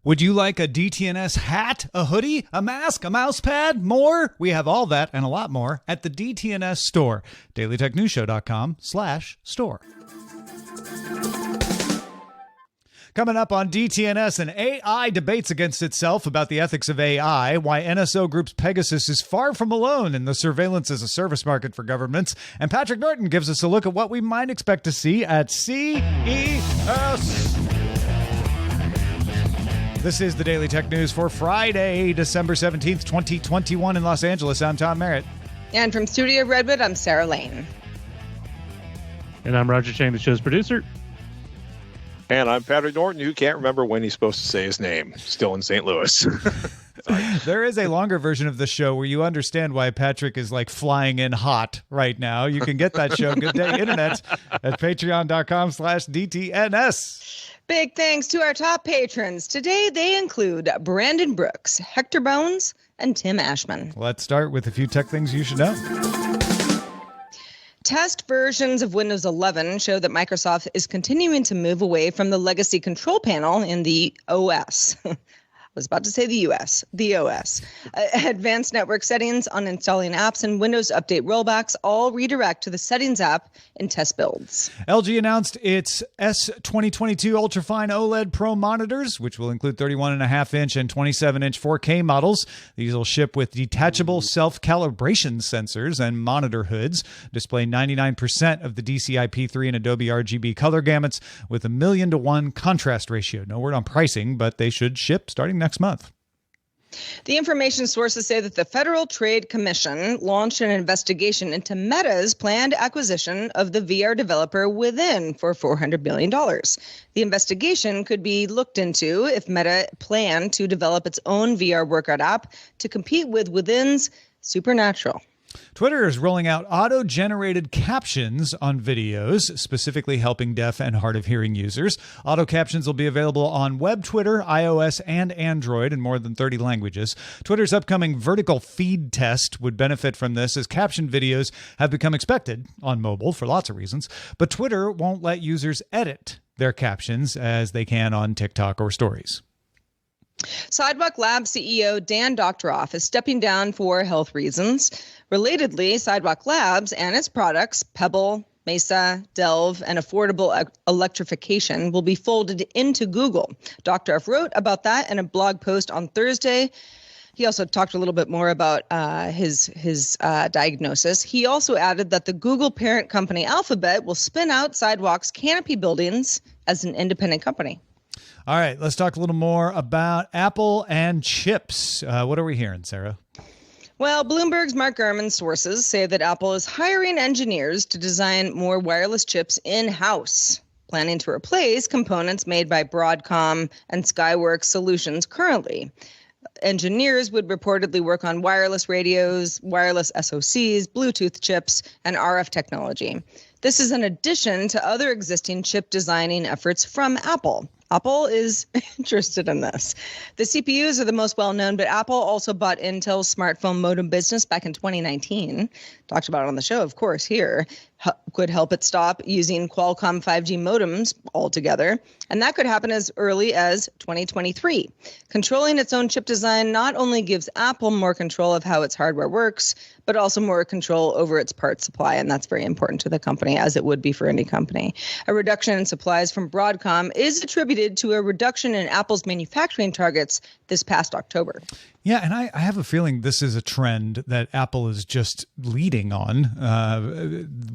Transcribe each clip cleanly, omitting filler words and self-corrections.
Would you like a DTNS hat, a hoodie, a mask, a mouse pad, more? We have all that and a lot more at the DTNS store. dailytechnewsshow.com/store. Coming up on DTNS, an AI debates against itself about the ethics of AI, why NSO Group's Pegasus is far from alone in the surveillance as a service market for governments, and Patrick Norton gives us a look at what we might expect to see at CES. This is the Daily Tech News for Friday, December 17th, 2021 in Los Angeles. I'm Tom Merritt. And from Studio Redwood, I'm Sarah Lane. And I'm Roger Chang, the show's producer. And I'm Patrick Norton, who can't remember when he's supposed to say his name. Still in St. Louis. There is a longer version of the show where you understand why Patrick is like flying in hot right now. You can get that show, Good Day Internet, at patreon.com/DTNS. Big thanks to our top patrons. Today they include Brandon Brooks, Hector Bones, and Tim Ashman. Let's start with a few tech things you should know. Test versions of Windows 11 show that Microsoft is continuing to move away from the legacy control panel in the OS. I was about to say the US, the OS. Advanced network settings on installing apps and Windows Update rollbacks all redirect to the Settings app in test builds. LG announced its S2022 Ultrafine OLED Pro monitors, which will include 31.5-inch and 27-inch 4K models. These will ship with detachable self-calibration sensors and monitor hoods, display 99% of the DCI-P3 and Adobe RGB color gamuts with a 1,000,000-to-1 contrast ratio. No word on pricing, but they should ship starting next month. The information sources say that the Federal Trade Commission launched an investigation into Meta's planned acquisition of the VR developer Within for $400 million. The investigation could be looked into if Meta planned to develop its own VR workout app to compete with Within's Supernatural. Twitter is rolling out auto-generated captions on videos, specifically helping deaf and hard-of-hearing users. Auto captions will be available on web Twitter, iOS, and Android in more than 30 languages. Twitter's upcoming vertical feed test would benefit from this, as captioned videos have become expected on mobile for lots of reasons, but Twitter won't let users edit their captions as they can on TikTok or Stories. Sidewalk Labs CEO Dan Doctoroff is stepping down for health reasons. Relatedly, Sidewalk Labs and its products, Pebble, Mesa, Delve, and affordable electrification will be folded into Google. Doctoroff wrote about that in a blog post on Thursday. He also talked a little bit more about his diagnosis. He also added that the Google parent company Alphabet will spin out Sidewalk's Canopy buildings as an independent company. All right, let's talk a little more about Apple and chips. What are we hearing, Sarah? Well, Bloomberg's Mark Gurman sources say that Apple is hiring engineers to design more wireless chips in-house, planning to replace components made by Broadcom and Skyworks Solutions currently. Engineers would reportedly work on wireless radios, wireless SoCs, Bluetooth chips, and RF technology. This is in addition to other existing chip designing efforts from Apple. Apple is interested in this. The CPUs are the most well-known, but Apple also bought Intel's smartphone modem business back in 2019. Talked about it on the show, of course, here. Could help it stop using Qualcomm 5G modems altogether. And that could happen as early as 2023. Controlling its own chip design not only gives Apple more control of how its hardware works, but also more control over its part supply. And that's very important to the company, as it would be for any company. A reduction in supplies from Broadcom is attributed to a reduction in Apple's manufacturing targets this past October. Yeah, and I have a feeling this is a trend that Apple is just leading on.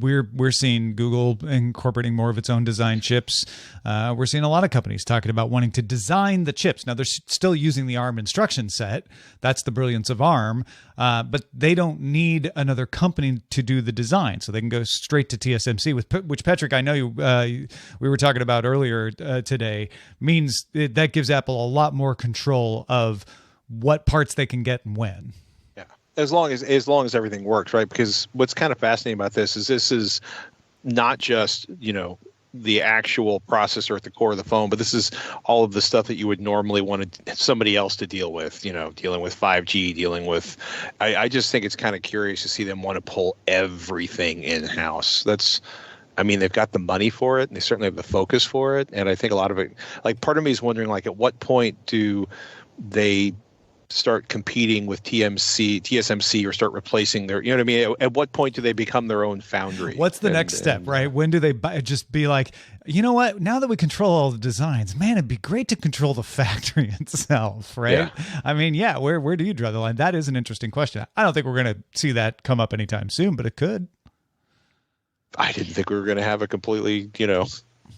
We're seeing Google incorporating more of its own design chips. We're seeing a lot of companies talking about wanting to design the chips. Now, they're still using the ARM instruction set. That's the brilliance of ARM. But they don't need another company to do the design, so they can go straight to TSMC, which, Patrick, I know we were talking about earlier today, means that gives Apple a lot more control of what parts they can get and when. Yeah, as long as everything works, right? Because what's kind of fascinating about this is not just, the actual processor at the core of the phone, but this is all of the stuff that you would normally want somebody else to deal with, dealing with 5G, dealing with, I just think it's kind of curious to see them want to pull everything in-house. I mean, they've got the money for it, and they certainly have the focus for it. And I think a lot of it, like, part of me is wondering, like, at what point do they start competing with TSMC, or start replacing their, you know what I mean? At what point do they become their own foundry? What's the next step, right? When do they just be like, you know what? Now that we control all the designs, man, it'd be great to control the factory itself, right? Yeah. I mean, yeah, where do you draw the line? That is an interesting question. I don't think we're going to see that come up anytime soon, but it could. I didn't think we were going to have a completely,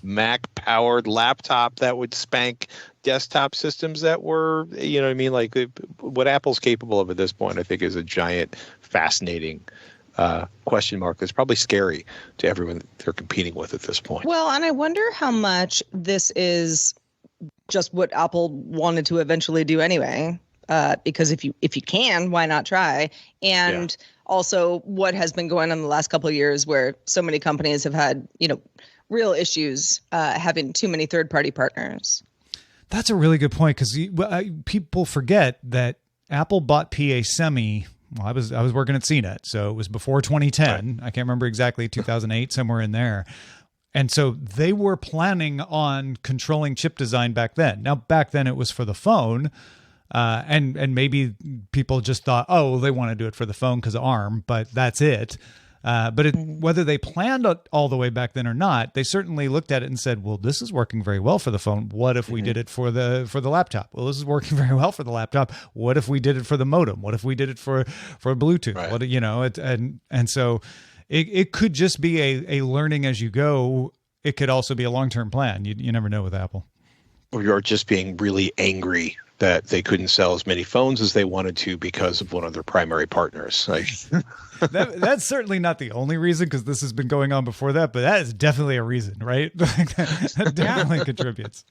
Mac-powered laptop that would spank desktop systems that were, you know what I mean? Like, what Apple's capable of at this point, I think, is a giant, fascinating question mark that's probably scary to everyone they're competing with at this point. Well, and I wonder how much this is just what Apple wanted to eventually do anyway. Because if you can, why not try? And also what has been going on the last couple of years, where so many companies have had, real issues having too many third-party partners. That's a really good point, because people forget that Apple bought PA Semi. Well, I was working at CNET, so it was before 2010. Right. I can't remember exactly, 2008, somewhere in there. And so they were planning on controlling chip design back then. Now, back then it was for the phone, and maybe people just thought, oh, well, they want to do it for the phone because of ARM, but that's it. But whether they planned it all the way back then or not, they certainly looked at it and said, well, this is working very well for the phone. What if we did it for the laptop? Well, this is working very well for the laptop. What if we did it for the modem? What if we did it for Bluetooth? Right. And so it could just be a learning as you go. It could also be a long-term plan. You never know with Apple. Or you're just being really angry that they couldn't sell as many phones as they wanted to because of one of their primary partners. Like, that's certainly not the only reason, because this has been going on before that, but that is definitely a reason, right? That definitely contributes.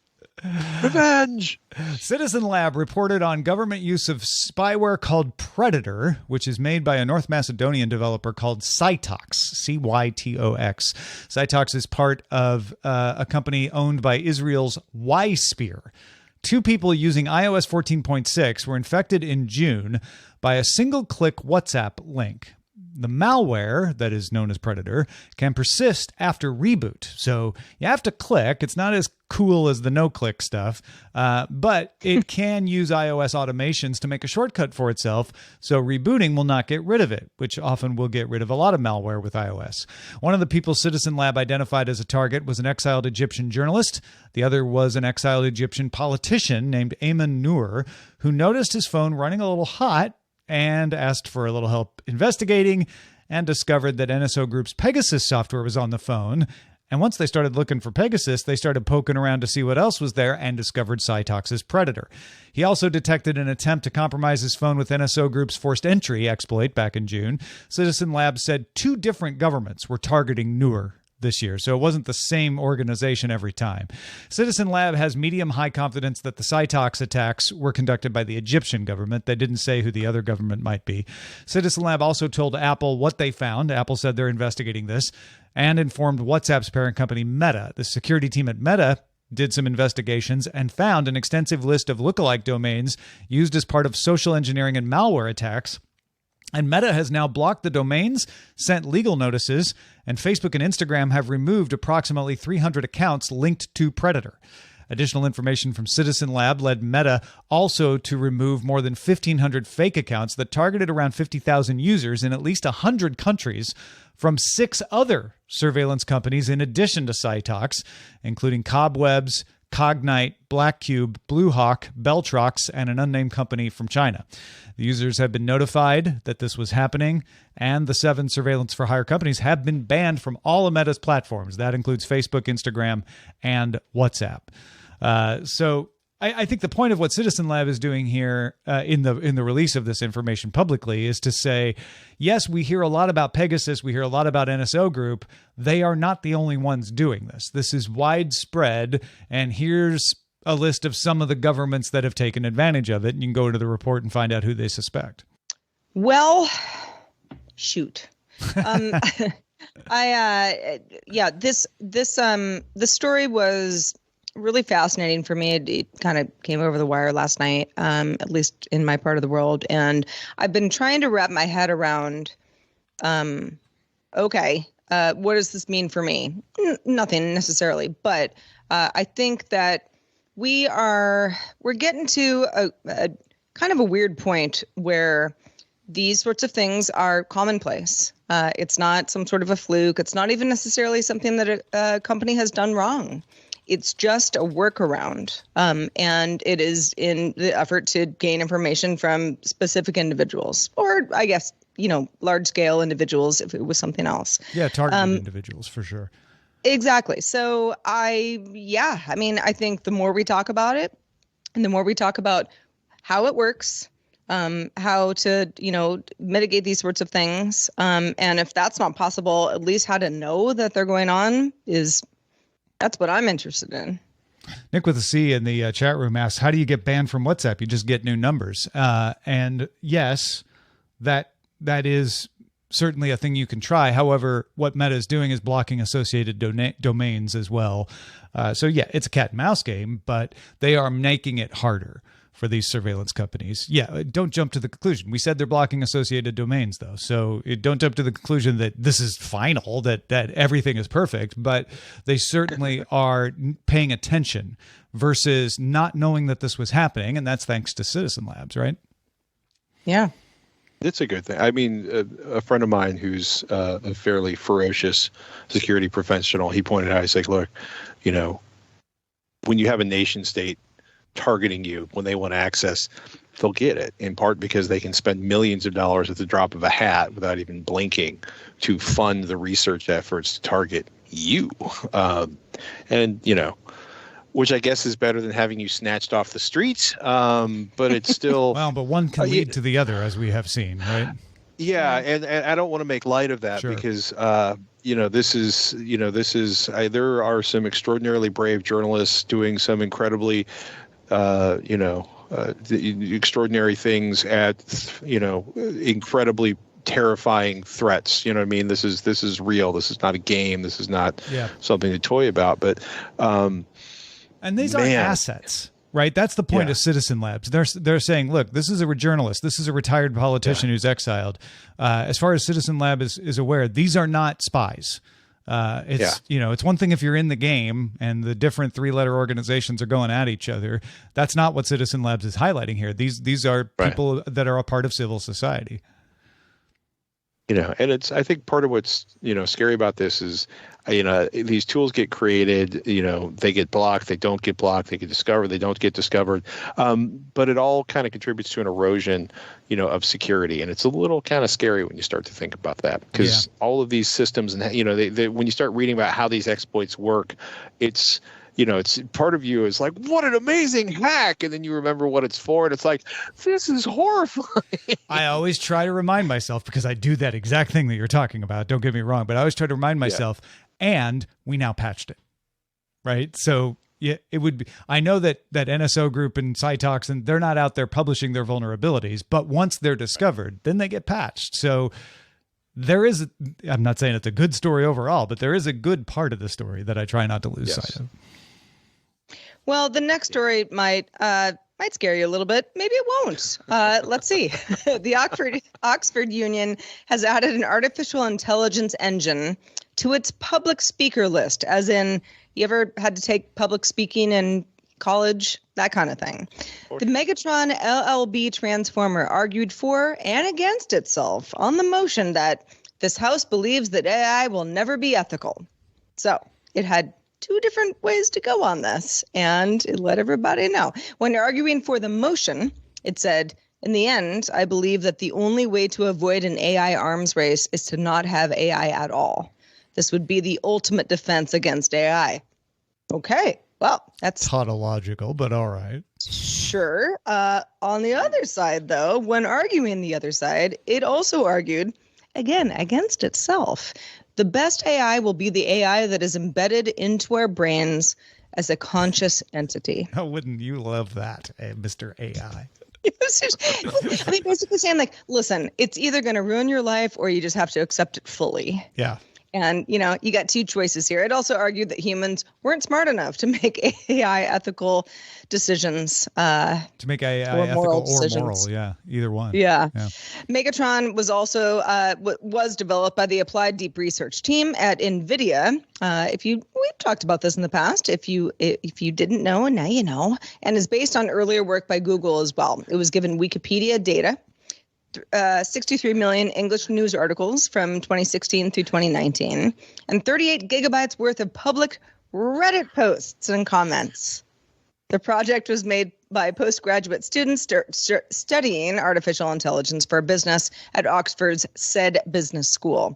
Revenge. Citizen Lab reported on government use of spyware called Predator, which is made by a North Macedonian developer called Cytox, Cytox. Cytox is part of a company owned by Israel's Y-Spear. 2 people using iOS 14.6 were infected in June by a single-click WhatsApp link. The malware, that is known as Predator, can persist after reboot. So you have to click. It's not as cool as the no-click stuff, but it can use iOS automations to make a shortcut for itself, so rebooting will not get rid of it, which often will get rid of a lot of malware with iOS. One of the people Citizen Lab identified as a target was an exiled Egyptian journalist. The other was an exiled Egyptian politician named Ayman Noor, who noticed his phone running a little hot and asked for a little help investigating, and discovered that NSO Group's Pegasus software was on the phone. And once they started looking for Pegasus, they started poking around to see what else was there and discovered Cytox's Predator. He also detected an attempt to compromise his phone with NSO Group's forced entry exploit back in June. Citizen Lab said 2 different governments were targeting Noor this year, so it wasn't the same organization every time. Citizen Lab has medium-high confidence that the Cytox attacks were conducted by the Egyptian government. They didn't say who the other government might be. Citizen Lab also told Apple what they found. Apple said they're investigating this, and informed WhatsApp's parent company Meta. The security team at Meta did some investigations and found an extensive list of lookalike domains used as part of social engineering and malware attacks. And Meta has now blocked the domains, sent legal notices, and Facebook and Instagram have removed approximately 300 accounts linked to Predator. Additional information from Citizen Lab led Meta also to remove more than 1,500 fake accounts that targeted around 50,000 users in at least 100 countries from 6 other surveillance companies in addition to Cytox, including Cobwebs, Cognite, Blackcube, Bluehawk, Beltrox, and an unnamed company from China. The users have been notified that this was happening, and the 7 surveillance for hire companies have been banned from all of Meta's platforms. That includes Facebook, Instagram, and WhatsApp. So I think the point of what Citizen Lab is doing here in the release of this information publicly is to say, yes, we hear a lot about Pegasus, we hear a lot about NSO Group. They are not the only ones doing this. This is widespread, and here's a list of some of the governments that have taken advantage of it, and you can go to the report and find out who they suspect. Well, shoot. This story was really fascinating for me. It kind of came over the wire last night, at least in my part of the world. And I've been trying to wrap my head around, what does this mean for me? Nothing necessarily, but I think that we're getting to a kind of a weird point where these sorts of things are commonplace. It's not some sort of a fluke. It's not even necessarily something that a company has done wrong. It's just a workaround. And it is in the effort to gain information from specific individuals, or I guess, large scale individuals if it was something else. Yeah, targeted individuals for sure. Exactly. So I think the more we talk about it and the more we talk about how it works, how to, mitigate these sorts of things. And if that's not possible, at least how to know that they're going on that's what I'm interested in. Nick with a C in the chat room asks, how do you get banned from WhatsApp? You just get new numbers. And yes, that is certainly a thing you can try. However, what Meta is doing is blocking associated domains as well. So yeah, it's a cat and mouse game, but they are making it harder for these surveillance companies. Yeah, don't jump to the conclusion. We said they're blocking associated domains, though. So don't jump to the conclusion that this is final, that everything is perfect. But they certainly are paying attention versus not knowing that this was happening. And that's thanks to Citizen Labs, right? Yeah. It's a good thing. I mean, a friend of mine who's a fairly ferocious security professional, he pointed out, he's like, look, when you have a nation state targeting you when they want access, they'll get it, in part because they can spend millions of dollars at the drop of a hat without even blinking to fund the research efforts to target you. Which I guess is better than having you snatched off the streets. But it's still well, but one can lead to the other, as we have seen, right? Yeah, and I don't want to make light of that because there are some extraordinarily brave journalists doing some incredibly extraordinary things at incredibly terrifying threats. You know what I mean? This is real. This is not a game. This is not something to toy about. But and these are assets, right? That's the point of Citizen Labs. They're saying, look, this is a journalist. This is a retired politician who's exiled. As far as Citizen Lab is aware, these are not spies. It's one thing if you're in the game and the different 3-letter organizations are going at each other. That's not what Citizen Labs is highlighting here. These are people that are a part of civil society. And I think part of what's, scary about this is, these tools get created, they get blocked, they don't get blocked, they get discovered, they don't get discovered. But it all kind of contributes to an erosion, of security. And it's a little kind of scary when you start to think about that, because all of these systems and, when you start reading about how these exploits work, it's part of you is like, what an amazing hack. And then you remember what it's for. And it's like, this is horrifying. I always try to remind myself, because I do that exact thing that you're talking about. Don't get me wrong. But I always try to remind myself, and we now patched it. Right. So yeah, it would be, I know that NSO Group and Cytox, and they're not out there publishing their vulnerabilities, but once they're discovered, then they get patched. So there is, I'm not saying it's a good story overall, but there is a good part of the story that I try not to lose sight of. Well, the next story might scare you a little bit. Maybe it won't. Let's see. The Oxford Union has added an artificial intelligence engine to its public speaker list, as in, you ever had to take public speaking in college? That kind of thing. The Megatron LLB transformer argued for and against itself on the motion that this House believes that AI will never be ethical. So it had 2 different ways to go on this, and it let everybody know. When arguing for the motion, it said, in the end, I believe that the only way to avoid an AI arms race is to not have AI at all. This would be the ultimate defense against AI. Okay, well, that's tautological, but all right. Sure. On the other side, though, when arguing the other side, it also argued, again, against itself. The best AI will be the AI that is embedded into our brains as a conscious entity. How wouldn't you love that, Mr. AI? I mean, basically saying, like, listen, it's either going to ruin your life or you just have to accept it fully. Yeah. And, you got two choices here. It also argued that humans weren't smart enough to make AI ethical decisions. To make AI ethical or moral. Yeah, either one. Yeah. Megatron was also was developed by the Applied Deep Research team at NVIDIA. We've talked about this in the past. If you didn't know, now you know. And is based on earlier work by Google as well. It was given Wikipedia data. 63 million English news articles from 2016 through 2019, and 38 gigabytes worth of public Reddit posts and comments. The project was made by postgraduate students studying artificial intelligence for business at Oxford's SED Business School.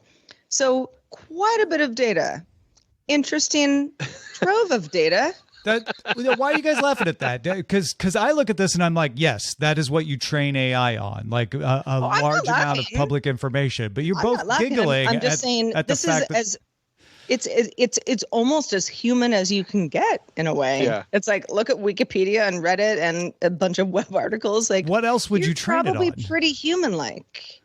So quite a bit of data. Interesting trove of data. Why are you guys laughing at that? Because I look at this and I'm like, yes, that is what you train AI on, like a large amount of public information. But you're both giggling. I'm just saying this is it's almost as human as you can get in a way. Yeah. It's like, look at Wikipedia and Reddit and a bunch of web articles. Like, what else would you train it on? Probably pretty human-like.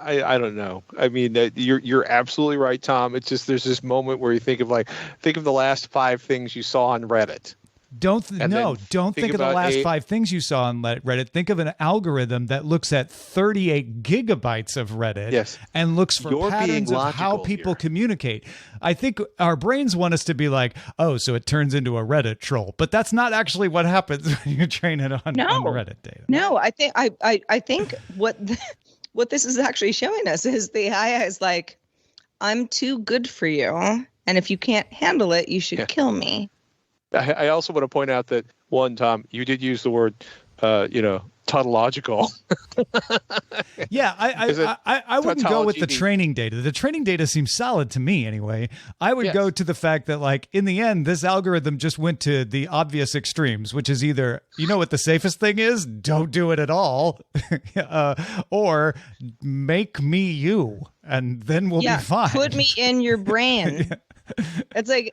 I don't know. I mean, you're absolutely right, Tom. It's just there's this moment where you think of the last 5 things you saw on Reddit. Don't think of the last 5 things you saw on Reddit. Think of an algorithm that looks at 38 gigabytes of Reddit and looks for patterns of how people communicate. I think our brains want us to be like, oh, so it turns into a Reddit troll. But that's not actually what happens when you train it on Reddit data. No, I think what this is actually showing us is the AI is like, I'm too good for you. And if you can't handle it, you should kill me. I also want to point out that, one, Tom, you did use the word, tautological. Yeah, I wouldn't go with the training data. The training data seems solid to me anyway. I would go to the fact that, like, in the end, this algorithm just went to the obvious extremes, which is either, you know what the safest thing is? Don't do it at all. Or make me you, and then we'll be fine. Put me in your brain. It's like,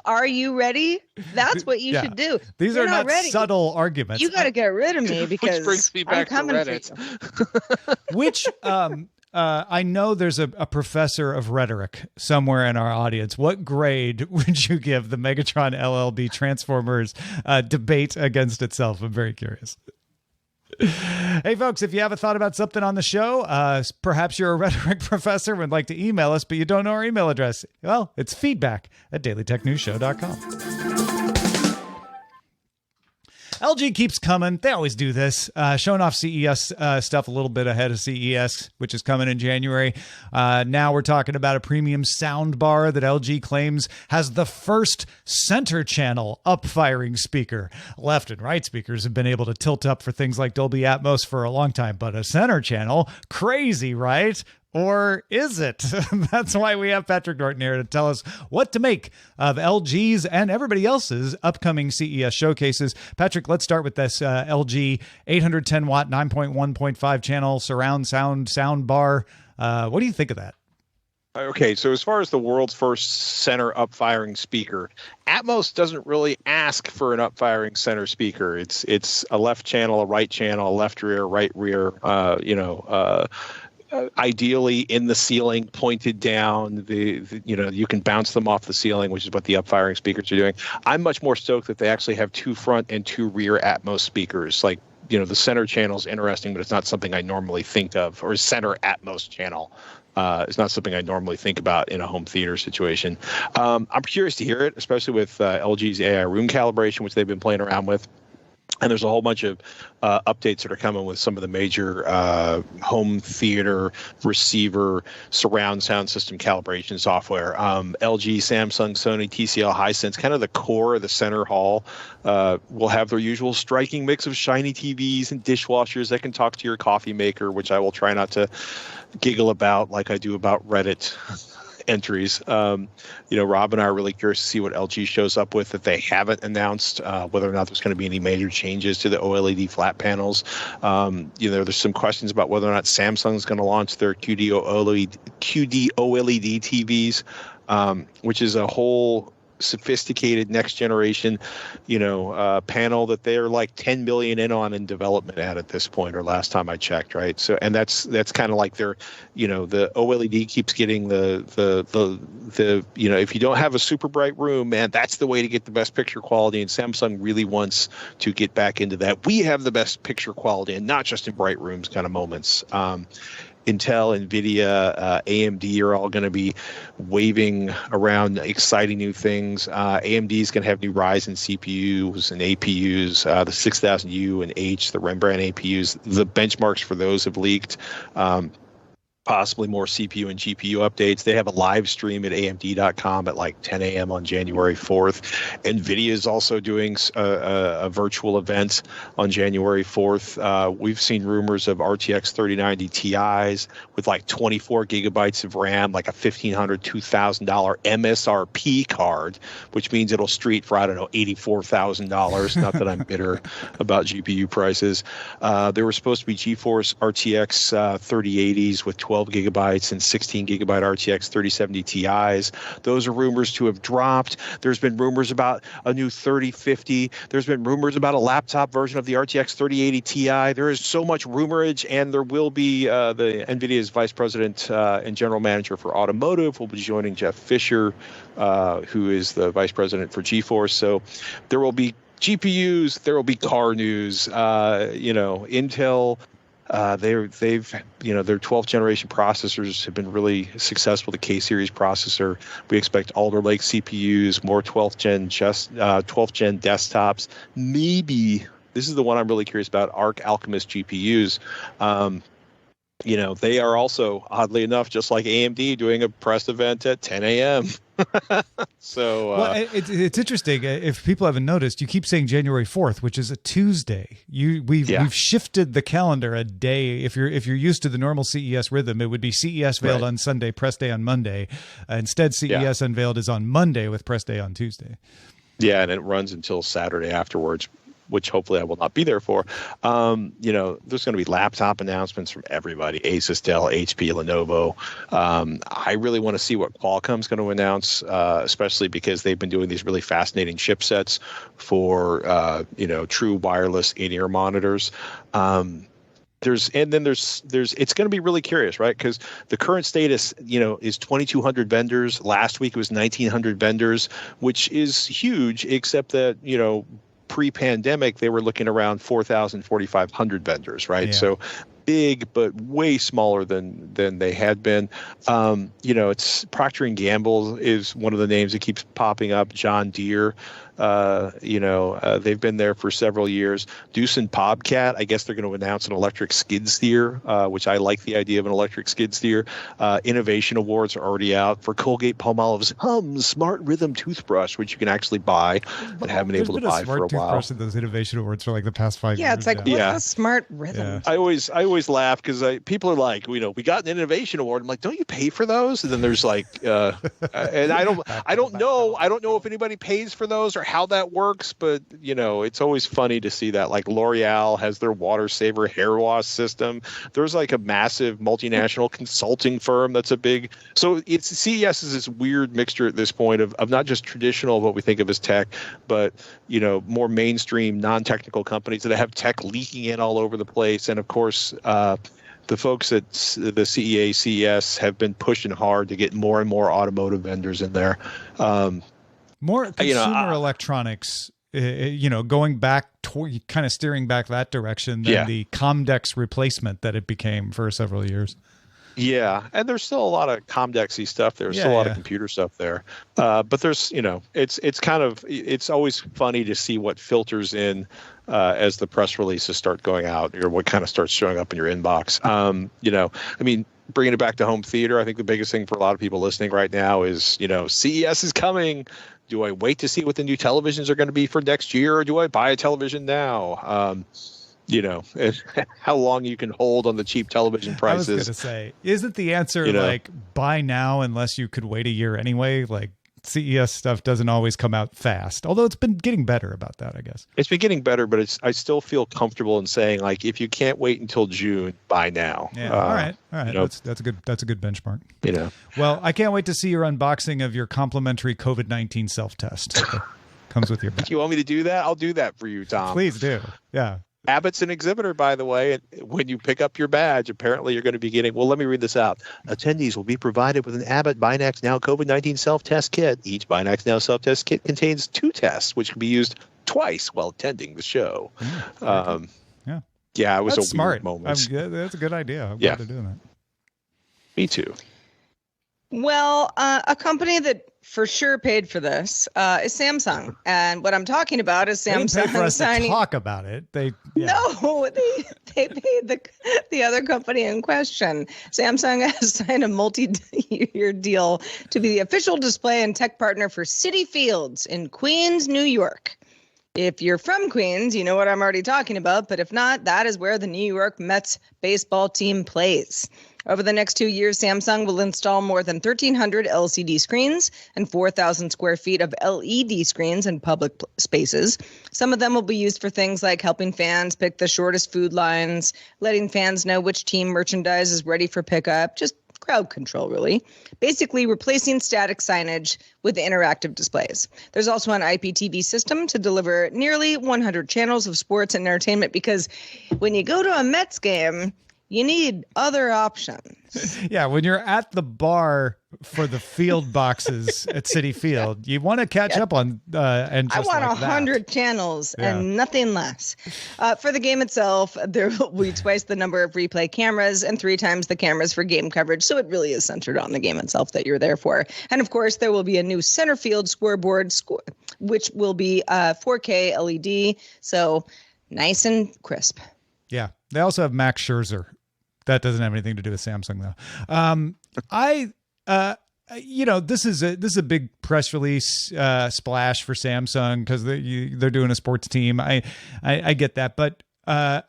are you ready? That's what you should do. These are not ready. Subtle arguments. You got to get rid of me because which brings me back I'm coming to Reddit. for you. Which I know there's a professor of rhetoric somewhere in our audience. What grade would you give the Megatron LLB Transformers debate against itself? I'm very curious. Hey, folks, if you have a thought about something on the show, perhaps you're a rhetoric professor and would like to email us, but you don't know our email address. Well, it's feedback@dailytechnewsshow.com. LG keeps coming. They always do this, showing off CES stuff a little bit ahead of CES, which is coming in January. Now we're talking about a premium sound bar that LG claims has the first center channel up-firing speaker. Left and right speakers have been able to tilt up for things like Dolby Atmos for a long time, but a center channel? Crazy, right? Or is it? That's why we have Patrick Norton here to tell us what to make of LG's and everybody else's upcoming CES showcases. Patrick, let's start with this LG 810 watt 9.1.5 channel surround sound bar. What do you think of that? Okay, so as far as the world's first center up-firing speaker, Atmos doesn't really ask for an up-firing center speaker. It's a left channel, a right channel, a left rear, right rear, ideally in the ceiling, pointed down. You can bounce them off the ceiling, which is what the up-firing speakers are doing. I'm much more stoked that they actually have 2 front and 2 rear Atmos speakers. Like, the center channel is interesting, but it's not something I normally think of, or center Atmos channel. It's not something I normally think about in a home theater situation. I'm curious to hear it, especially with LG's AI room calibration, which they've been playing around with. And there's a whole bunch of updates that are coming with some of the major home theater receiver surround sound system calibration software. LG, Samsung, Sony, TCL, Hisense, kind of the core of the center hall, will have their usual striking mix of shiny TVs and dishwashers that can talk to your coffee maker, which I will try not to giggle about like I do about Reddit entries. Rob and I are really curious to see what LG shows up with that they haven't announced, whether or not there's going to be any major changes to the OLED flat panels. There's some questions about whether or not Samsung's going to launch their QD OLED TVs, which is a whole sophisticated next generation, panel that they're like 10 million in development at this point, or last time I checked, right? So, and that's kind of like their, the OLED keeps getting the if you don't have a super bright room, man, that's the way to get the best picture quality. And Samsung really wants to get back into that. We have the best picture quality, and not just in bright rooms kind of moments. Intel, NVIDIA, AMD are all going to be waving around exciting new things. AMD is going to have new Ryzen CPUs and APUs, the 6000U and H, the Rembrandt APUs. The benchmarks for those have leaked. Possibly more CPU and GPU updates. They have a live stream at AMD.com at like 10 a.m. on January 4th. NVIDIA is also doing a virtual event on January 4th. We've seen rumors of RTX 3090 Ti's with like 24 gigabytes of RAM, like a $1,500, $2,000 MSRP card, which means it'll street for, I don't know, $84,000. Not that I'm bitter about GPU prices. There were supposed to be GeForce RTX 3080s with 12 gigabytes and 16 gigabyte RTX 3070 Ti's. Those are rumors to have dropped. There's been rumors about a new 3050. There's been rumors about a laptop version of the RTX 3080 Ti. There is so much rumorage, and there will be the NVIDIA's vice president and general manager for automotive will be joining Jeff Fisher, who is the vice president for GeForce. So there will be GPUs, there will be car news. Intel, their 12th generation processors have been really successful. The K series processor. We expect Alder Lake CPUs, more 12th gen desktops. Maybe this is the one I'm really curious about. Arc Alchemist GPUs. They are also, oddly enough, just like AMD, doing a press event at 10 a.m. So, well, it's interesting. If people haven't noticed, you keep saying January 4th, which is a Tuesday. We've shifted the calendar a day. If you're used to the normal CES rhythm, it would be CES veiled on Sunday, press day on Monday. Instead, CES unveiled is on Monday with press day on Tuesday. Yeah, and it runs until Saturday afterwards, which hopefully I will not be there for. There's going to be laptop announcements from everybody: Asus, Dell, HP, Lenovo. I really want to see what Qualcomm's going to announce, especially because they've been doing these really fascinating chipsets for true wireless in-ear monitors. It's going to be really curious, right? Because the current status, is 2,200 vendors. Last week it was 1,900 vendors, which is huge, except that, pre-pandemic, they were looking around 4,000, 4,500 vendors, right? Yeah. So big, but way smaller than they had been. It's Procter & Gamble is one of the names that keeps popping up. John Deere. They've been there for several years. Deuce and Bobcat, I guess they're going to announce an electric skid steer, which I like the idea of an electric skid steer. Innovation awards are already out for Colgate-Palmolive's Smart Rhythm toothbrush, which you can actually buy and haven't been able to buy for a while. Smart toothbrush in those innovation awards for like the past 5 years. Yeah, it's like, what's a Smart Rhythm? Yeah. I always laugh because people are like, we got an innovation award. I'm like, don't you pay for those? And then there's like, and I don't know if anybody pays for those or how that works, but it's always funny to see that. Like L'Oreal has their water saver hair wash system. There's like a massive multinational consulting firm that's a big. So CES is this weird mixture at this point of not just traditional what we think of as tech, but more mainstream non-technical companies that have tech leaking in all over the place. And of course, the folks at the CES have been pushing hard to get more and more automotive vendors in there. More consumer electronics, going back to kind of steering back that direction than the Comdex replacement that it became for several years. Yeah, and there's still a lot of Comdex-y stuff. There's still a lot of computer stuff there. But there's, it's always funny to see what filters in as the press releases start going out, or what kind of starts showing up in your inbox. Bringing it back to home theater, I think the biggest thing for a lot of people listening right now is, CES is coming. Do I wait to see what the new televisions are going to be for next year, or do I buy a television now? How long you can hold on the cheap television prices. I was going to say, isn't the answer like buy now unless you could wait a year anyway? Like, CES stuff doesn't always come out fast, although it's been getting better about that, I guess. It's been getting better, but I still feel comfortable in saying, like, if you can't wait until June, buy now. Yeah. All right. You know, That's a good benchmark. You know. Well, I can't wait to see your unboxing of your complimentary COVID-19 self-test. Comes with your bag. You want me to do that? I'll do that for you, Tom. Please do. Yeah. Abbott's an exhibitor, by the way, and when you pick up your badge, apparently you're going to be getting, well, let me read this out. Attendees will be provided with an Abbott Binax Now COVID-19 self-test kit. Each Binax Now self-test kit contains 2 tests, which can be used twice while attending the show. Yeah, it was That's a smart weird moment. That's a good idea. I'm glad they're doing that. Me too. Well, a company that for sure paid for this is Samsung, and what I'm talking about is They didn't pay for Samsung us to talk about it. No, they paid the other company in question. Samsung has signed a multi-year deal to be the official display and tech partner for Citi Fields in Queens, New York. If you're from Queens, you know what I'm already talking about, but if not, that is where the New York Mets baseball team plays. Over the next 2 years, Samsung will install more than 1,300 LCD screens and 4,000 square feet of LED screens in public spaces. Some of them will be used for things like helping fans pick the shortest food lines, letting fans know which team merchandise is ready for pickup, just crowd control, really. Basically, replacing static signage with interactive displays. There's also an IPTV system to deliver nearly 100 channels of sports and entertainment, because when you go to a Mets game, you need other options. Yeah, when you're at the bar for the field boxes at Citi Field, you want to catch up on and just I want like 100 channels and nothing less. For the game itself, there will be twice the number of replay cameras and 3 times the cameras for game coverage. So it really is centered on the game itself that you're there for. And of course, there will be a new center field scoreboard, which will be 4K LED. So nice and crisp. Yeah. They also have Max Scherzer. That doesn't have anything to do with Samsung, though. This is a big press release splash for Samsung because they're doing a sports team. I get that, but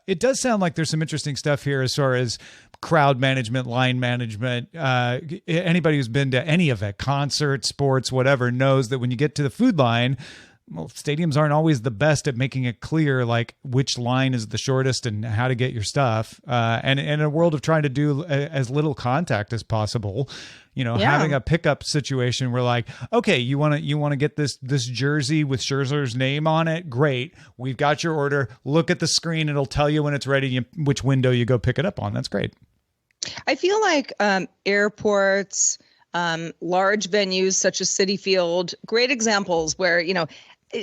it does sound like there's some interesting stuff here as far as crowd management, line management. Anybody who's been to any event, concert, sports, whatever, knows that when you get to the food line, well, stadiums aren't always the best at making it clear, like, which line is the shortest and how to get your stuff. And in a world of trying to do as little contact as possible, having a pickup situation where, like, okay, you want to get this jersey with Scherzer's name on it. Great. We've got your order. Look at the screen. It'll tell you when it's ready, which window you go pick it up on. That's great. I feel like airports, large venues such as Citi Field, great examples where,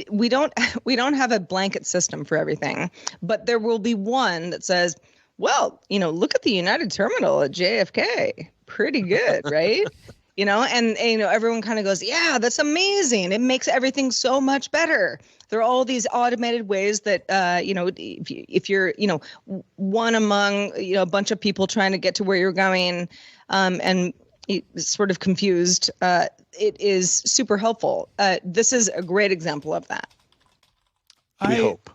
we don't have a blanket system for everything, but there will be one that says, well, look at the United Terminal at JFK. Pretty good, right? And everyone kind of goes, yeah, that's amazing. It makes everything so much better. There are all these automated ways that, if you're, one among, a bunch of people trying to get to where you're going, and sort of confused, it is super helpful. This is a great example of that. We hope.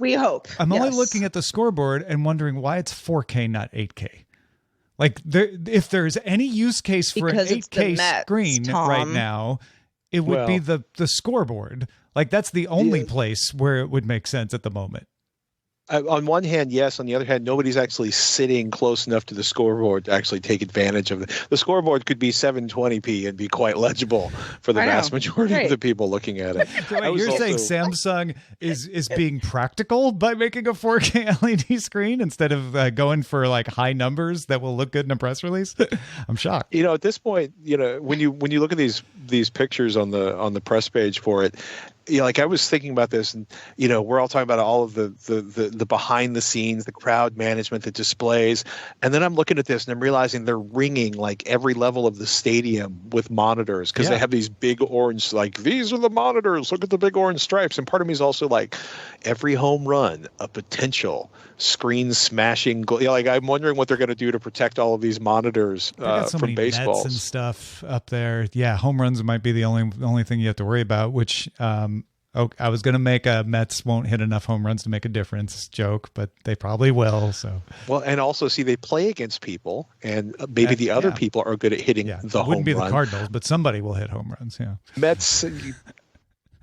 We hope. I'm only looking at the scoreboard and wondering why it's 4K, not 8K. Like, if there's any use case for because an 8K screen right now, it would be the scoreboard. Like, that's the only place where it would make sense at the moment. On one hand, yes. On the other hand, nobody's actually sitting close enough to the scoreboard to actually take advantage of it. The scoreboard could be 720p and be quite legible for the vast majority of the people looking at it. So wait, you're saying Samsung is being practical by making a 4K LED screen instead of going for like high numbers that will look good in a press release? I'm shocked. At this point, when you look at these pictures on the press page for it, like, I was thinking about this, and we're all talking about all of the behind the scenes, the crowd management, the displays, and then I'm looking at this and I'm realizing they're ringing like every level of the stadium with monitors because they have these big orange, like, these are the monitors. Look at the big orange stripes. And part of me is also like, every home run a potential screen smashing. Like, I'm wondering what they're going to do to protect all of these monitors from baseballs nets and stuff up there. Yeah, home runs might be the only thing you have to worry about, which Oh, I was going to make a Mets won't hit enough home runs to make a difference joke, but they probably will. So well, and also see they play against people, and maybe the other people are good at hitting the home run. It wouldn't be the Cardinals, but somebody will hit home runs. Yeah, Mets.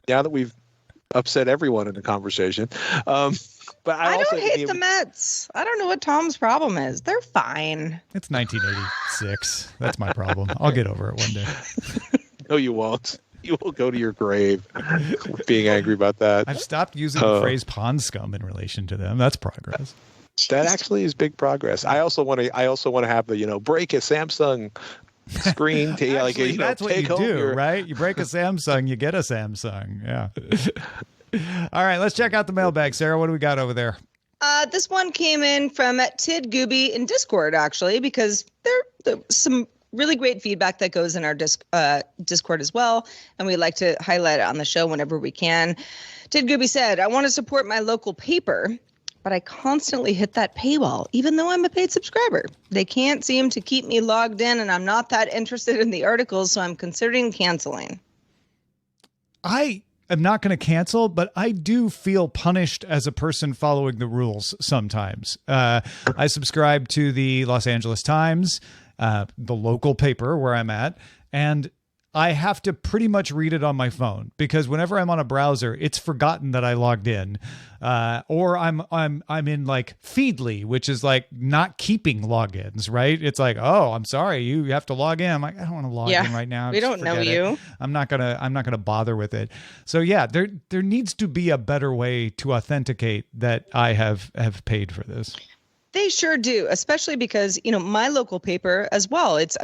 Now that we've upset everyone in the conversation, but I don't hate the Mets. I don't know what Tom's problem is. They're fine. It's 1986. That's my problem. I'll get over it one day. No, you won't. You will go to your grave being angry about that. I've stopped using the phrase pond scum in relation to them. That's progress. That actually is big progress. I also want to have the break a Samsung screen to actually, that's what you do, right? You break a Samsung, you get a Samsung. Yeah. All right, let's check out the mailbag, Sarah. What do we got over there? This one came in from Tid Gooby in Discord, actually, because there's some really great feedback that goes in our Discord as well, and we like to highlight it on the show whenever we can. Tid Gooby said, I want to support my local paper, but I constantly hit that paywall, even though I'm a paid subscriber. They can't seem to keep me logged in, and I'm not that interested in the articles, so I'm considering canceling. I am not going to cancel, but I do feel punished as a person following the rules sometimes. I subscribe to the Los Angeles Times, the local paper where I'm at, and I have to pretty much read it on my phone because whenever I'm on a browser, it's forgotten that I logged in, or I'm in like Feedly, which is like not keeping logins, right? It's like, oh, I'm sorry, you have to log in. I'm like, I don't want to log in right now. We don't know you. I'm not gonna bother with it. So yeah, there needs to be a better way to authenticate that I have paid for this. They sure do, especially because, my local paper as well, it's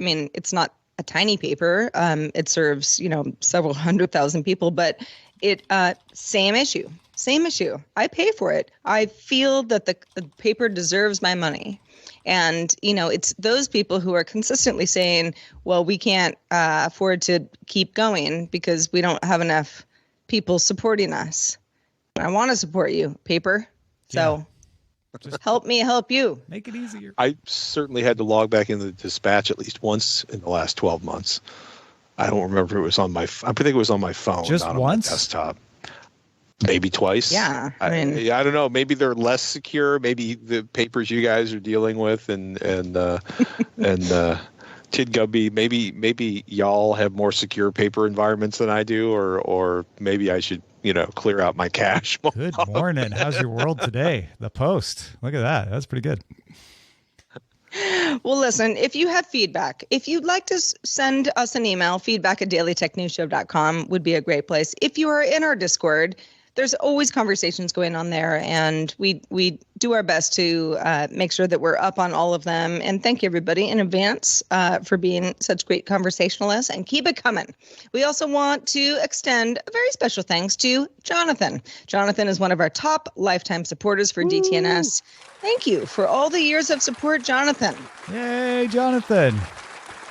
not a tiny paper. It serves, several 100,000 people, but same issue. I pay for it. I feel that the paper deserves my money. And, it's those people who are consistently saying, well, we can't afford to keep going because we don't have enough people supporting us. I want to support you, paper. So just help me help you. Make it easier. I certainly had to log back into the Dispatch at least once in the last 12 months. I don't remember if it was on I think it was on my phone. Just not once? On my desktop. Maybe twice. Yeah. I don't know. Maybe they're less secure. Maybe the papers you guys are dealing with and Tid Gubby, maybe y'all have more secure paper environments than I do, or maybe I should clear out my cache. Good morning. How's your world today? The Post. Look at that. That's pretty good. Well, listen, if you have feedback, if you'd like to send us an email, feedback@dailytechnewsshow.com would be a great place. If you are in our Discord, there's always conversations going on there, and we do our best to make sure that we're up on all of them. And thank you, everybody, in advance for being such great conversationalists, and keep it coming. We also want to extend a very special thanks to Jonathan. Jonathan is one of our top lifetime supporters for DTNS. Thank you for all the years of support, Jonathan. Yay, Jonathan.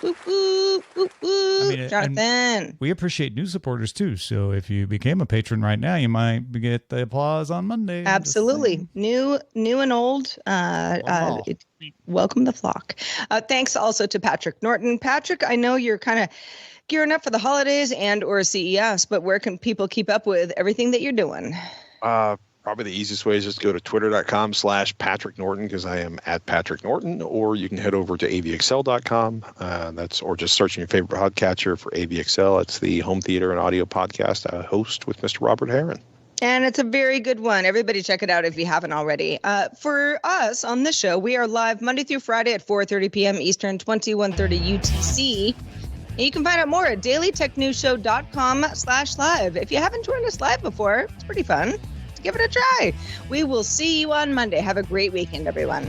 Woo, woo, woo, woo. Jonathan. We appreciate new supporters too. So if you became a patron right now, you might get the applause on Monday. Absolutely. New and old. Welcome the flock. Thanks also to Patrick Norton. Patrick, I know you're kind of gearing up for the holidays and or CES, but where can people keep up with everything that you're doing? Probably the easiest way is just to go to twitter.com/Patrick Norton because I am at Patrick Norton, or you can head over to avxl.com. Or just search in your favorite podcatcher for AVXL. It's the home theater and audio podcast I host with Mr. Robert Herron. And it's a very good one. Everybody check it out if you haven't already. For us on this show, we are live Monday through Friday at 4:30 p.m. Eastern, 21:30 UTC. And you can find out more at dailytechnewsshow.com/live. If you haven't joined us live before, it's pretty fun. Give it a try. We will see you on Monday. Have a great weekend, everyone.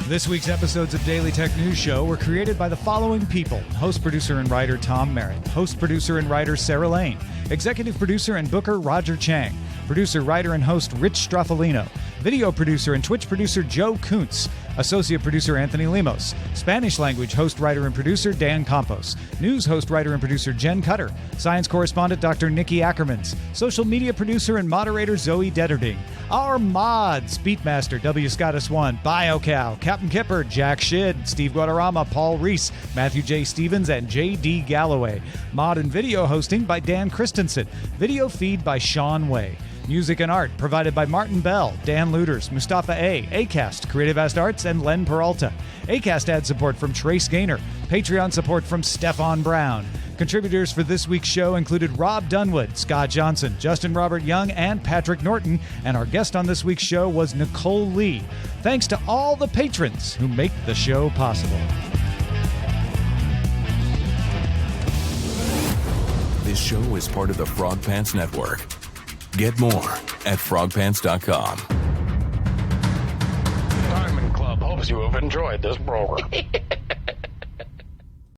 This week's episodes of Daily Tech News Show were created by the following people: host, producer, and writer Tom Merritt, host, producer, and writer Sarah Lane, executive producer and booker Roger Chang, producer, writer, and host Rich Straffolino, Video producer and Twitch producer Joe Kuntz. Associate producer Anthony Lemos. Spanish language host, writer, and producer Dan Campos. News host, writer, and producer Jen Cutter. Science correspondent Dr. Nikki Ackermans. Social media producer and moderator Zoe Detterding. Our mods, Beatmaster W. Scottus 1, BioCow, Captain Kipper, Jack Shid, Steve Guadarrama, Paul Reese, Matthew J. Stevens, and J.D. Galloway. Mod and video hosting by Dan Christensen. Video feed by Sean Way. Music and art provided by Martin Bell, Dan Luders, Mustafa A., Acast, Creative Ast Arts, and Len Peralta. Acast ad support from Trace Gaynor. Patreon support from Stefan Brown. Contributors for this week's show included Rob Dunwood, Scott Johnson, Justin Robert Young, and Patrick Norton. And our guest on this week's show was Nicole Lee. Thanks to all the patrons who make the show possible. This show is part of the Frog Pants Network. Get more at frogpants.com. Diamond Club hopes you have enjoyed this program.